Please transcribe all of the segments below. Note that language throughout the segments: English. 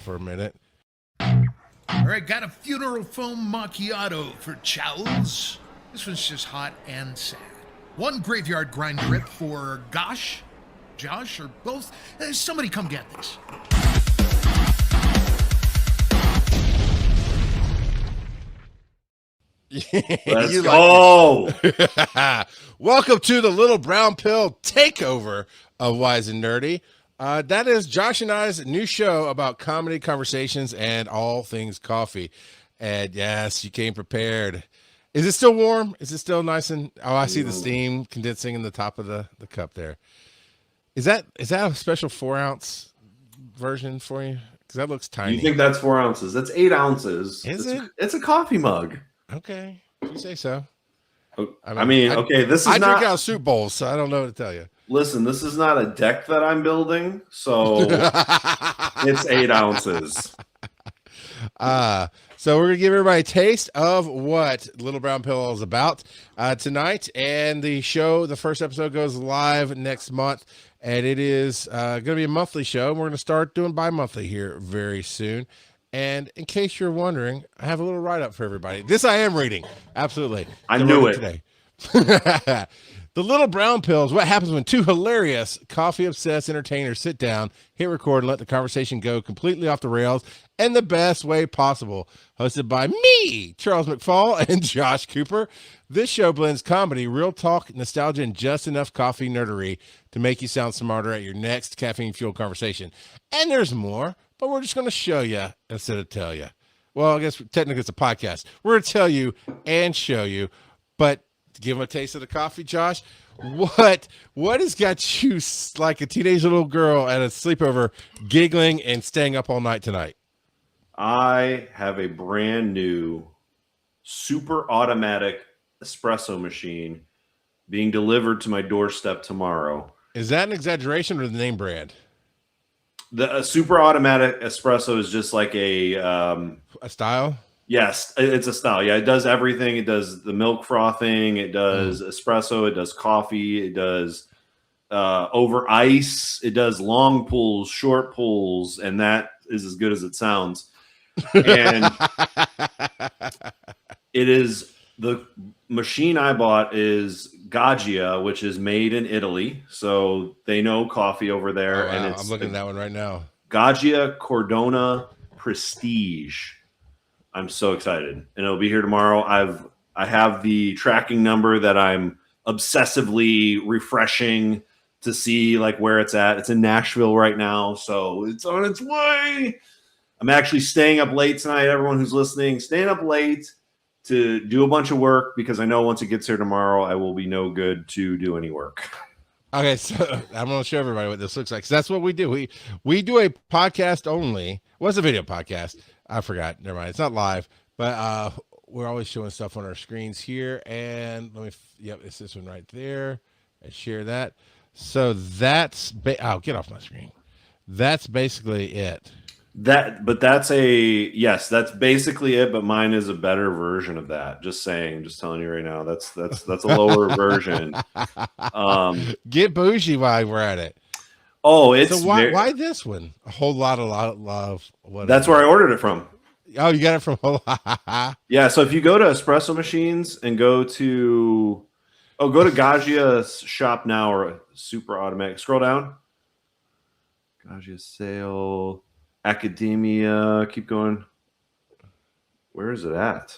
for a minute. All right, got a funeral foam macchiato for Charles. This one's just hot and sad. One graveyard grind drip for Josh, or both. Somebody come get this. Let's go. Welcome to the Little Brown Pill Takeover of Wise and Nerdy. That is Josh and I's new show about comedy, conversations, and all things coffee. And yes, you came prepared. Is it still warm? Is it still nice and... Oh, I see the steam condensing in the top of the cup there. Is that a special 4-ounce version for you? Because that looks tiny. You think that's 4 ounces? That's 8 ounces. Is it? It's a coffee mug. Okay, if you say so. I mean, okay, this is I not... drink out of soup bowls, so I don't know what to tell you. Listen, this is not a deck that I'm building, so it's 8 ounces. So we're going to give everybody a taste of what Little Brown Pill is about tonight. And the first episode goes live next month. And it is going to be a monthly show. We're going to start doing bi-monthly here very soon. And in case you're wondering, I have a little write-up for everybody. This I am reading. Absolutely. I knew it. Today. The Little Brown Pill is what happens when two hilarious, coffee-obsessed entertainers sit down, hit record, and let the conversation go completely off the rails in the best way possible. Hosted by me, Charles McFall, and Josh Cooper. This show blends comedy, real talk, nostalgia, and just enough coffee nerdery to make you sound smarter at your next caffeine-fueled conversation. And there's more, but we're just going to show you instead of tell you. Well, I guess technically it's a podcast. We're going to tell you and show you, but to give them a taste of the coffee, Josh, what has got you like a teenage little girl at a sleepover giggling and staying up all night tonight? I have a brand new super automatic espresso machine being delivered to my doorstep tomorrow. Is that an exaggeration or the name brand? The super automatic espresso is just like a style? Yes, it's a style. Yeah, it does everything. It does the milk frothing. It does espresso. It does coffee. It does over ice. It does long pulls, short pulls, and that is as good as it sounds. And it is the machine I bought is Gaggia, which is made in Italy, so they know coffee over there. Oh, wow. And I'm looking at that one right now. Gaggia Cordona Prestige. I'm so excited, and it'll be here tomorrow. I have the tracking number that I'm obsessively refreshing to see like where it's at. It's in Nashville right now, so it's on its way. I'm actually staying up late tonight. Everyone who's listening, staying up late to do a bunch of work because I know once it gets here tomorrow, I will be no good to do any work. Okay, so I'm going to show everybody what this looks like. So that's what we do. We do a podcast only. What's a video podcast? I forgot. Never mind. It's not live, but we're always showing stuff on our screens here. And it's this one right there. I share that. So that's get off my screen. That's basically it. That's basically it. But mine is a better version of that. Just telling you right now. That's a lower version. Get bougie while we're at it. Oh, it's so why this one? A whole lot of what? That's where I ordered it from. Oh, you got it from Yeah. So if you go to espresso machines and go to Gaggia's shop now or super automatic. Scroll down. Gaggia sale, academia. Keep going. Where is it at?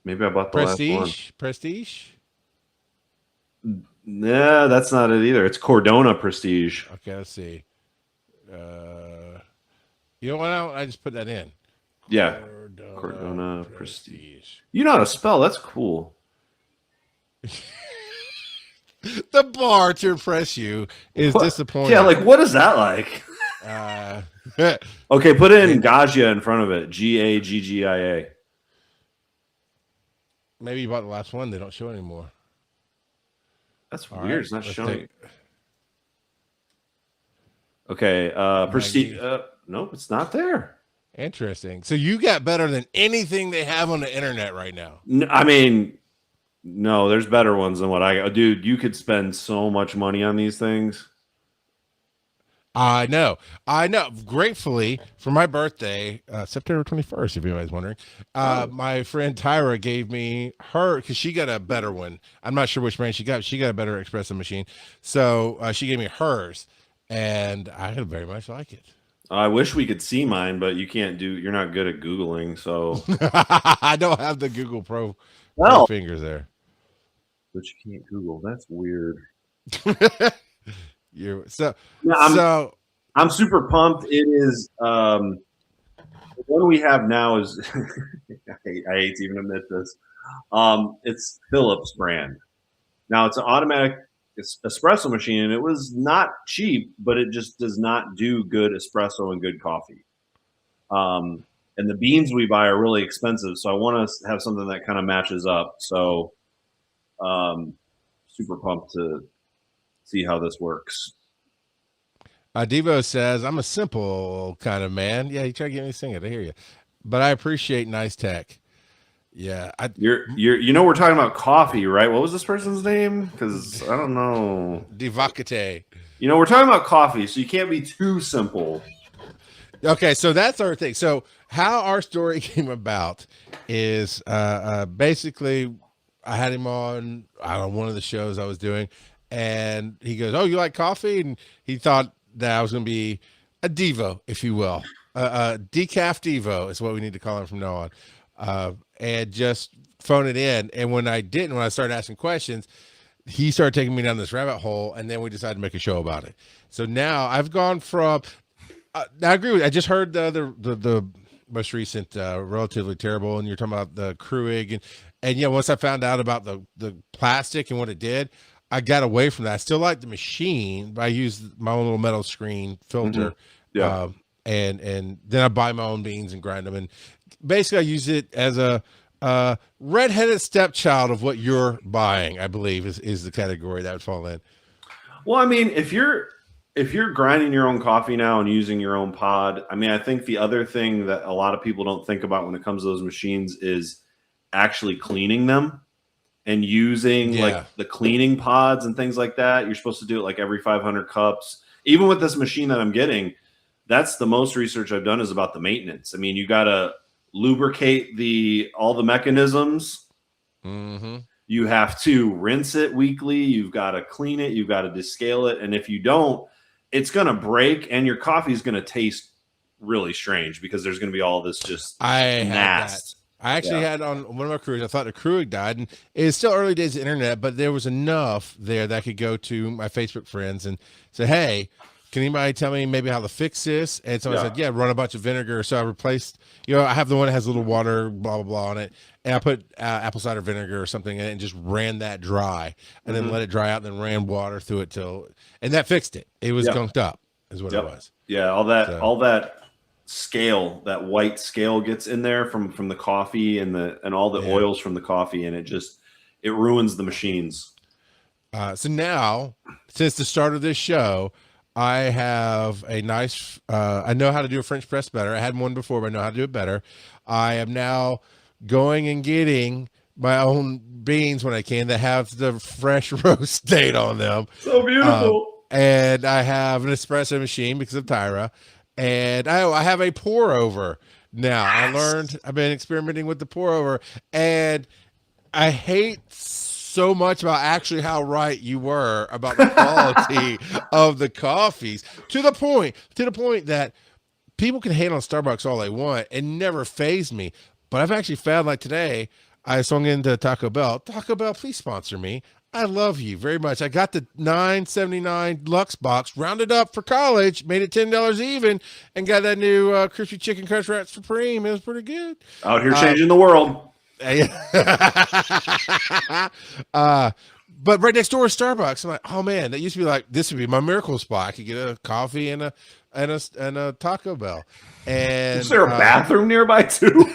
Maybe I bought the last one. Prestige. Nah, that's not it either. It's Cordona Prestige. Okay, let's see. You know what? I just put that in. Yeah. Cordona Prestige. You know how to spell. That's cool. The bar to impress you is disappointing. Yeah, like what is that like? Okay, put in Gaggia in front of it. Gaggia. Maybe you bought the last one. They don't show anymore. That's weird. Right, it's not showing. Okay. Prestige. Nope, it's not there. Interesting. So you got better than anything they have on the internet right now. I mean, no, there's better ones than what I got. Dude, you could spend so much money on these things. I know. I know. Gratefully, for my birthday, September 21st, if anybody's wondering, my friend Tyra gave me her, because she got a better one. I'm not sure which brand she got. She got a better espresso machine. So she gave me hers, and I very much like it. I wish we could see mine, but you can't do. You're not good at Googling, so I don't have the Google Pro well, fingers there. but you can't Google. That's weird. You're I'm super pumped. It is the one we have now is I hate to even admit this. It's Philips brand. Now it's an automatic espresso machine, and it was not cheap, but it just does not do good espresso and good coffee. And the beans we buy are really expensive, so I want to have something that kind of matches up. So, super pumped to see how this works. Devo says, I'm a simple kind of man. Yeah, you try to get me to sing it. I hear you. But I appreciate nice tech. Yeah. You know, we're talking about coffee, right? What was this person's name? Because I don't know. Divacate. You know, we're talking about coffee, so you can't be too simple. Okay, so that's our thing. So how our story came about is basically I had him on, I don't know, one of the shows I was doing, and he goes, "Oh, you like coffee?" And he thought that I was going to be a Devo, if you will. Decaf Devo is what we need to call him from now on. And just phone it in. And when I started asking questions, he started taking me down this rabbit hole, and then we decided to make a show about it. So now I've gone from, I agree with you. I just heard the most recent Relatively Terrible, and you're talking about the Keurig. And yeah, once I found out about the plastic and what it did, I got away from that. I still like the machine, but I use my own little metal screen filter. Mm-hmm. Yeah. And then I buy my own beans and grind them. And basically I use it as a redheaded stepchild of what you're buying, I believe is the category that would fall in. Well, I mean, if you're grinding your own coffee now and using your own pod, I mean, I think the other thing that a lot of people don't think about when it comes to those machines is actually cleaning them. And using like the cleaning pods and things like that. You're supposed to do it like every 500 cups. Even with this machine that I'm getting, that's the most research I've done is about the maintenance. I mean, you got to lubricate all the mechanisms. Mm-hmm. You have to rinse it weekly. You've got to clean it. You've got to descale it. And if you don't, it's going to break and your coffee is going to taste really strange because there's going to be all this just mast. I actually had on one of my crews, I thought the Keurig died, and it's still early days of the internet, but there was enough there that I could go to my Facebook friends and say, "Hey, can anybody tell me maybe how to fix this?" And someone said, "Yeah, run a bunch of vinegar." So I replaced, I have the one that has a little water, blah, blah, blah on it. And I put apple cider vinegar or something in it and just ran that dry and then let it dry out and then ran water through it and that fixed it. It was gunked up is what it was. Yeah. All that scale, that white scale gets in there from the coffee and all the oils from the coffee, and it ruins the machines. So now, since the start of this show, I have a nice I know how to do a French press better. I had one before, but I know how to do it better. I am now going and getting my own beans when I can that have the fresh roast date on them. So beautiful. And I have an espresso machine because of Tyra. And I have a pour over now. Yes. I've been experimenting with the pour over, and I hate so much about actually how right you were about the quality of the coffees to the point that people can hate on Starbucks all they want and never faze me. But I've actually found, like today, I swung into Taco Bell. Taco Bell, please sponsor me. I love you very much. I got the $9.79 Lux box, rounded up for college, made it $10 even, and got that new crispy chicken crunch wrap supreme. It was pretty good. Out here changing the world. But right next door is Starbucks. I'm like, oh man, that used to be like, this would be my miracle spot. I could get a coffee and a Taco Bell. And is there a bathroom nearby too?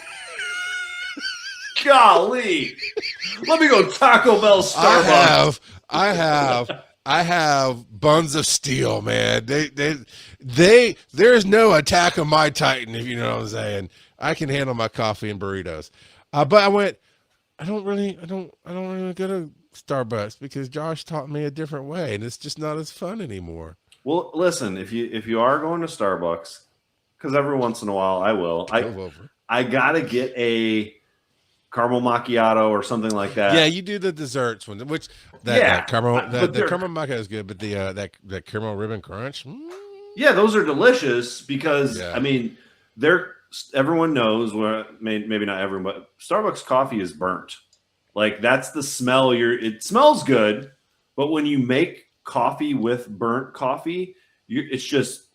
Golly, let me go Taco Bell Starbucks. I have buns of steel, man. There's no attack on my Titan, if you know what I'm saying. I can handle my coffee and burritos. But I don't really go to Starbucks because Josh taught me a different way, and it's just not as fun anymore. Well, listen, if you are going to Starbucks, because every once in a while I will, I gotta get a caramel macchiato or something like that. Yeah, you do the desserts one, which that caramel macchiato is good, but that caramel ribbon crunch. Yeah, those are delicious because I mean, everyone knows maybe not everyone, but Starbucks coffee is burnt. Like that's the smell. It smells good, but when you make coffee with burnt coffee, it's just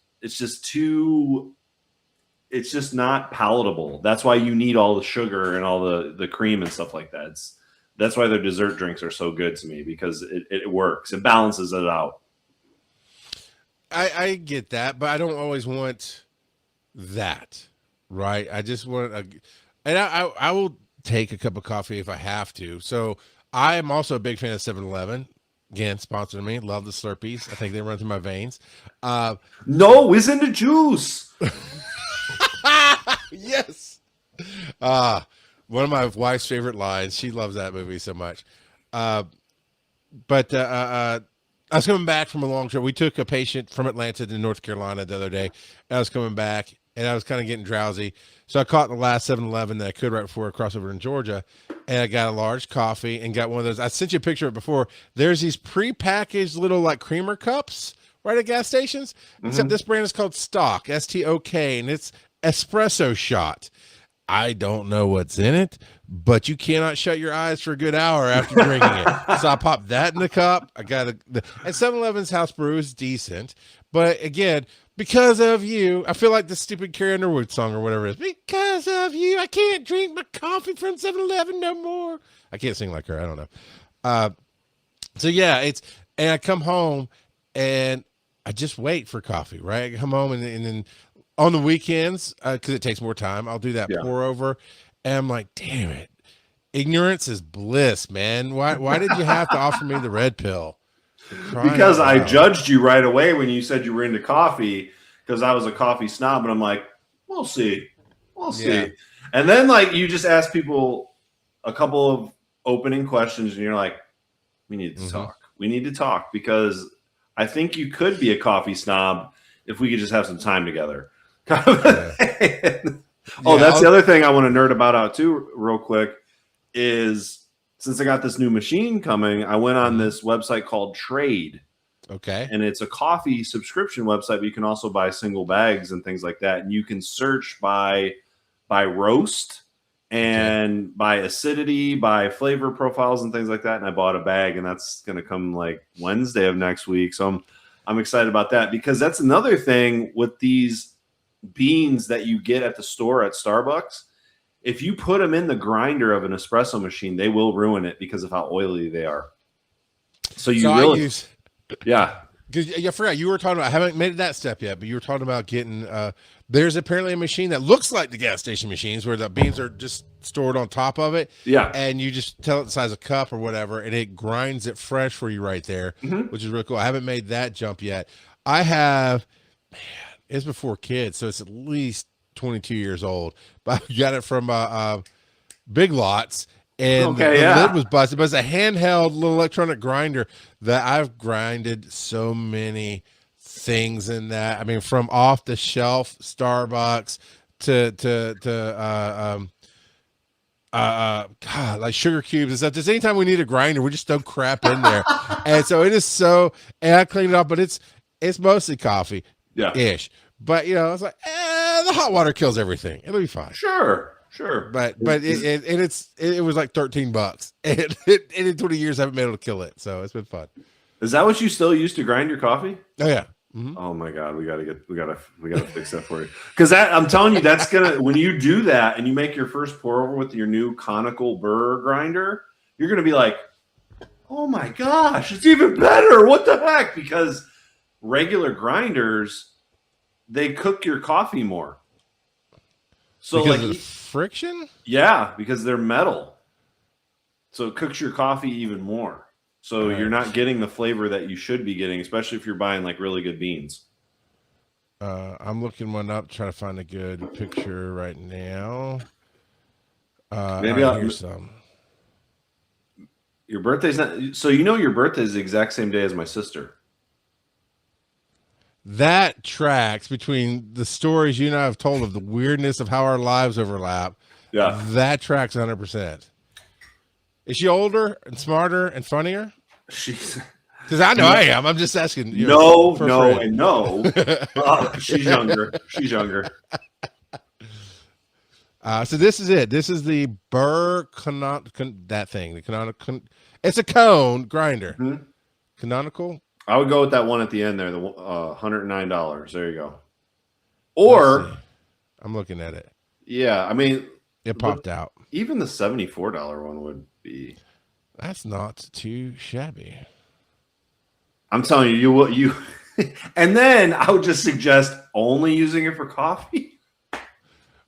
not palatable. That's why you need all the sugar and all the cream and stuff like that. That's why their dessert drinks are so good to me because it works. It balances it out. I get that, but I don't always want that, right? I just want and I will take a cup of coffee if I have to. So I am also a big fan of 7-Eleven. Again, sponsored me. Love the Slurpees. I think they run through my veins. No, it's in the juice. Yes. One of my wife's favorite lines. She loves that movie so much. But I was coming back from a long trip. We took a patient from Atlanta to North Carolina the other day. And I was coming back, and I was kind of getting drowsy. So I caught the last 7-Eleven that I could right before I crossed over in Georgia. And I got a large coffee and got one of those. I sent you a picture of it before. There's these prepackaged little like creamer cups right at gas stations. Except this brand is called Stock, S-T-O-K, and it's espresso shot. I don't know what's in it, but you cannot shut your eyes for a good hour after drinking it. So I popped that in the cup. I got and 7-Eleven's house brew is decent, but again, because of you, I feel like the stupid Carrie Underwood song or whatever it is. Because of you, I can't drink my coffee from 7-Eleven no more. I can't sing like her. I don't know. So yeah, and I come home and I just wait for coffee, right? I come home and then on the weekends, because it takes more time, I'll do that pour over. And I'm like, damn it. Ignorance is bliss, man. Why did you have to offer me the red pill? Because I judged you right away when you said you were into coffee, because I was a coffee snob, and I'm like, we'll see. And then like you just ask people a couple of opening questions, and you're like, we need to talk. We need to talk because I think you could be a coffee snob if we could just have some time together. That's the other thing I want to nerd about too, real quick, is since I got this new machine coming, I went on this website called Trade. Okay. And it's a coffee subscription website, but you can also buy single bags and things like that. And you can search by roast and by acidity, by flavor profiles and things like that. And I bought a bag, and that's going to come like Wednesday of next week. So I'm excited about that because that's another thing with these beans that you get at the store at Starbucks. If you put them in the grinder of an espresso machine, they will ruin it because of how oily they are. So yeah. Because I forgot you were talking about. I haven't made that step yet, but you were talking about getting. There's apparently a machine that looks like the gas station machines where the beans are just stored on top of it. Yeah, and you just tell it the size of a cup or whatever, and it grinds it fresh for you right there, which is really cool. I haven't made that jump yet. I have. Man, it's before kids, so it's at least 22 years old. But I got it from Big Lots. And the lid was busted, but it's a handheld little electronic grinder that I've grinded so many things in that. I mean, from off the shelf Starbucks to God, like sugar cubes and stuff. Just anytime we need a grinder, we just throw crap in there. And so it is so, and I cleaned it up, but it's mostly coffee ish. But you know, it's like the hot water kills everything. It'll be fine. Sure. But it was like $13, and in 20 years I haven't been able to kill it, so it's been fun. Is that what you still use to grind your coffee? Oh yeah. Oh my God, we gotta fix that for you. Because I'm telling you, that's gonna when you do that and you make your first pour over with your new conical burr grinder, you're gonna be like, oh my gosh, it's even better. What the heck? Because regular grinders, they cook your coffee more. So because of friction? Yeah, because they're metal. So it cooks your coffee even more. So you're not getting the flavor that you should be getting, especially if you're buying like really good beans. I'm looking one up, trying to find a good picture right now. Maybe I'll here's some. Your birthday's not, so you know your birthday is the exact same day as my sister. that tracks between the stories you and I have told of the weirdness of how our lives overlap. Yeah. That tracks 100%. Is she older and smarter and funnier? She's Because I know I am. I'm just asking. no, for a no, friend. and no. She's younger. She's younger. So this is it. This is the that thing. The canonical. It's a cone grinder. Mhm. Canonical. I would go with that one at the end there, the $109. There you go. Let's Or see. I'm looking at it. yeah, I mean, It popped out. even the $74 one would be. That's not too shabby. I'm telling you. And then I would just suggest only using it for coffee.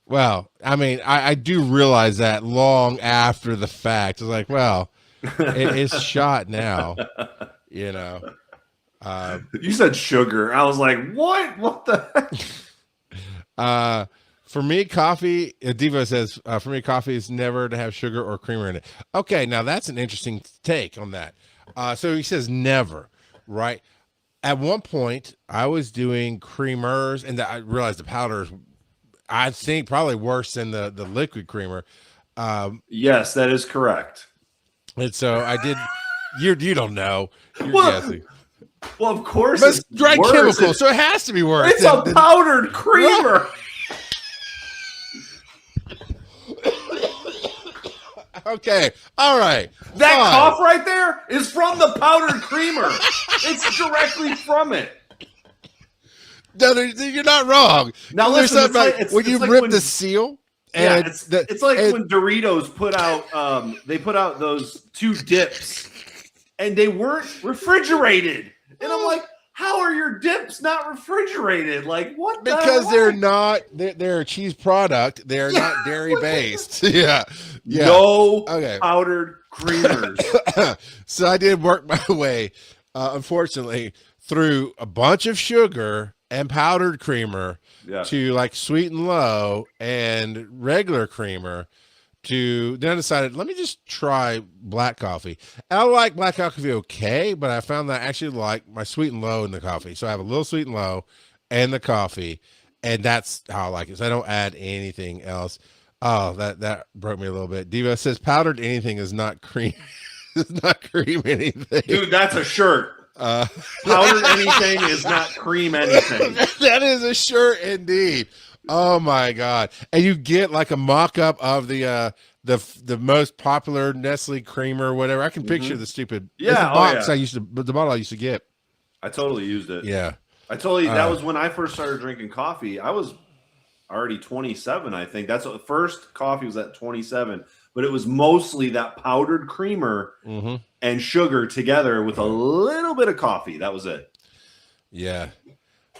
Well, I mean, I do realize that long after the fact. It's like, well, it's shot now, you know. You said sugar. I was like, what? What the heck? For me, coffee, Devo says, for me, coffee is never to have sugar or creamer in it. Okay, now that's an interesting take on that. So he says never, right? At one point, I was doing creamers, and I realized the powders, I think, probably worse than the liquid creamer. Yes, that is correct. And so I did. You don't know. You're Well, guessing. Well, of course, But it's it's dry worse. chemicals, so it has to be worse. It's a powdered creamer. Okay, all right. That fine. cough right there is from the powdered creamer. It's directly from it. No, you're not wrong. Now There's listen, something it's about like- when it's you like rip when- the seal. Yeah, And it's like when Doritos put out they put out those 2 dips and they weren't refrigerated. And I'm like, how are your dips not refrigerated? Like what? because they're not they're a cheese product. They're not dairy based. yeah. No Okay. powdered creamers. So I did work my way, unfortunately, through a bunch of sugar and powdered creamer Yeah. to like sweet and low and regular creamer to then I decided, let me just try black coffee. And I like black coffee okay, but I found that I actually like my sweet and low in the coffee. So I have a little sweet and low and the coffee, and that's how I like it. So I don't add anything else. Oh, that broke me a little bit. Diva says powdered anything is not cream. It's not cream anything. Dude, that's a shirt. Powdered anything is not cream anything. That is a shirt indeed. Oh my god! And you get like a mock-up of the most popular Nestle creamer or whatever. I can picture the stupid Yeah, it's the oh, box yeah. the bottle I used to get. I totally used it. Yeah. I totally that was when I first started drinking coffee. I was already 27, I think. That's what the first coffee was at 27, but it was mostly that powdered creamer and sugar together with a little bit of coffee. That was it. Yeah.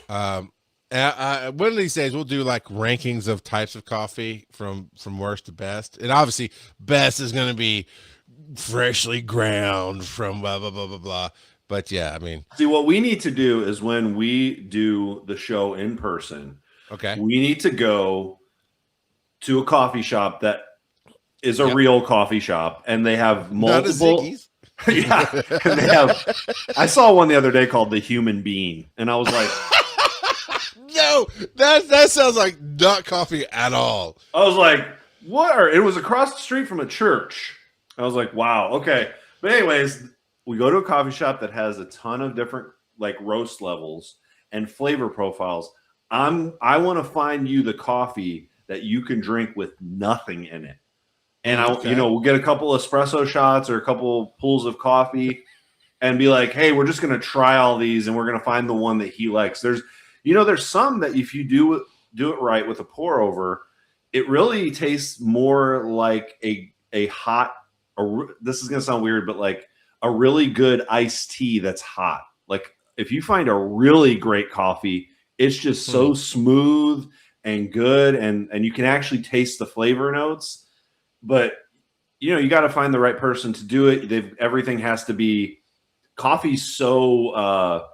One of these days we'll do like rankings of types of coffee from worst to best, and obviously best is going to be freshly ground from blah blah blah blah blah. But yeah, I mean, See, what we need to do is when we do the show in person, okay, we need to go to a coffee shop that is a real coffee shop, and they have multiple. Not a Ziggy's. Yeah, and they have. I saw one the other day called the Human Bean, and I was like, No, that sounds like not coffee at all. I was like, what? It was across the street from a church. I was like, wow, okay. But anyways, we go to a coffee shop that has a ton of different like roast levels and flavor profiles. I want to find you the coffee that you can drink with nothing in it. And we'll get a couple espresso shots or a couple pools of coffee and be like, hey, we're just going to try all these and we're going to find the one that he likes. There's some that if you do it right with a pour over, it really tastes more like a hot, this is going to sound weird, but like a really good iced tea that's hot. Like if you find a really great coffee, it's just so smooth and good. And you can actually taste the flavor notes, but you got to find the right person to do it. Everything has to be coffee's so,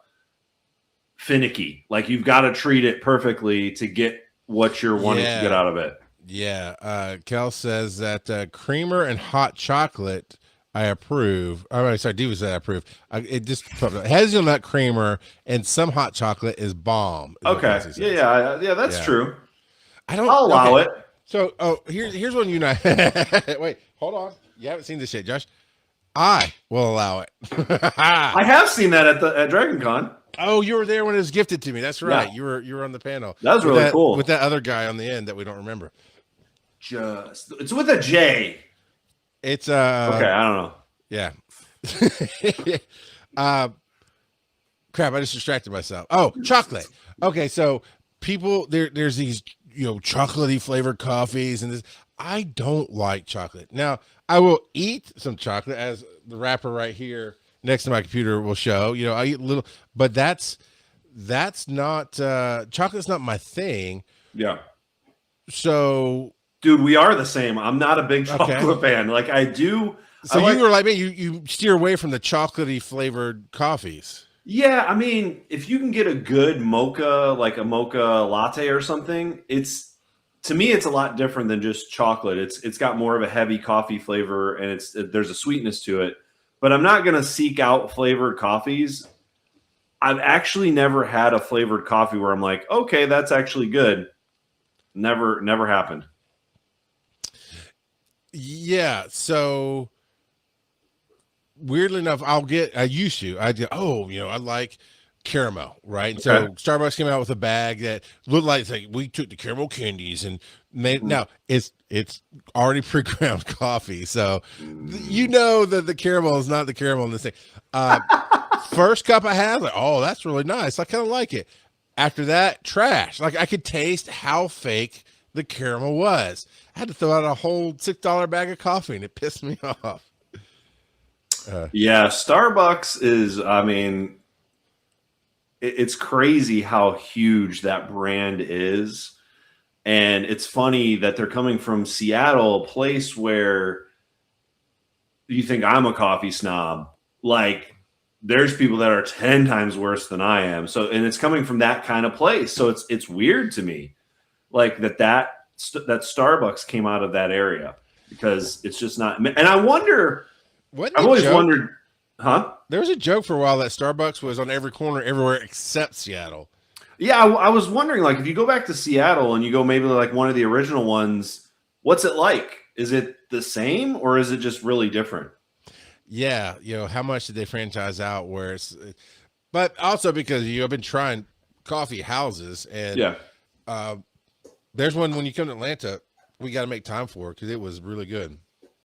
finicky. Like you've got to treat it perfectly to get what you're wanting to get out of it. Yeah. Kel says that creamer and hot chocolate I approve. Oh, sorry, Diva said I approve. It just hazelnut creamer and some hot chocolate is bomb. Is what Okay. Kelsey says. Yeah. That's Yeah. true. I don't. I'll allow okay. it. So, here's one you know. Wait, hold on. You haven't seen this yet, Josh. I will allow it. I have seen that at Dragon Con. Oh, you were there when it was gifted to me. That's right. Yeah. You were on the panel. That was really cool. With that other guy on the end that we don't remember. It's with a J. It's okay, I don't know. Yeah. Crap, I just distracted myself. Oh, chocolate. Okay, so people there's these, chocolatey flavored coffees and this. I don't like chocolate. Now, I will eat some chocolate, as the wrapper right here next to my computer will show. I eat a little, but that's not chocolate's not my thing. Yeah. So, dude, we are the same. I'm not a big chocolate fan. Like I do. So you were like me. You steer away from the chocolatey flavored coffees. Yeah, I mean, if you can get a good mocha, like a mocha latte or something, to me it's a lot different than just chocolate. It's got more of a heavy coffee flavor, and there's a sweetness to it. But I'm not gonna seek out flavored coffees. I've actually never had a flavored coffee where I'm like, okay, that's actually good. Never happened. Yeah, so weirdly enough, I like caramel, right? And so Starbucks came out with a bag that looked like we took the caramel candies and made. Now it's already pre-ground coffee, so that the caramel is not the caramel in this thing. First cup I had, like, oh, that's really nice. I kind of like it. After that, trash. Like I could taste how fake the caramel was. I had to throw out a whole $6 bag of coffee, and it pissed me off. Yeah, Starbucks is, I mean, it's crazy how huge that brand is. And it's funny that they're coming from Seattle, a place where you think I'm a coffee snob. Like, there's people that are 10 times worse than I am. So, and it's coming from that kind of place. So it's weird to me, like that Starbucks came out of that area, because it's just not. And I wonder. I've always wondered, huh? There was a joke for a while that Starbucks was on every corner everywhere except Seattle. Yeah, I was wondering, like, if you go back to Seattle and you go maybe like one of the original ones, what's it like? Is it the same, or is it just really different? Yeah, how much did they franchise out? But also because I've been trying coffee houses, and there's one when you come to Atlanta, we got to make time for it because it was really good.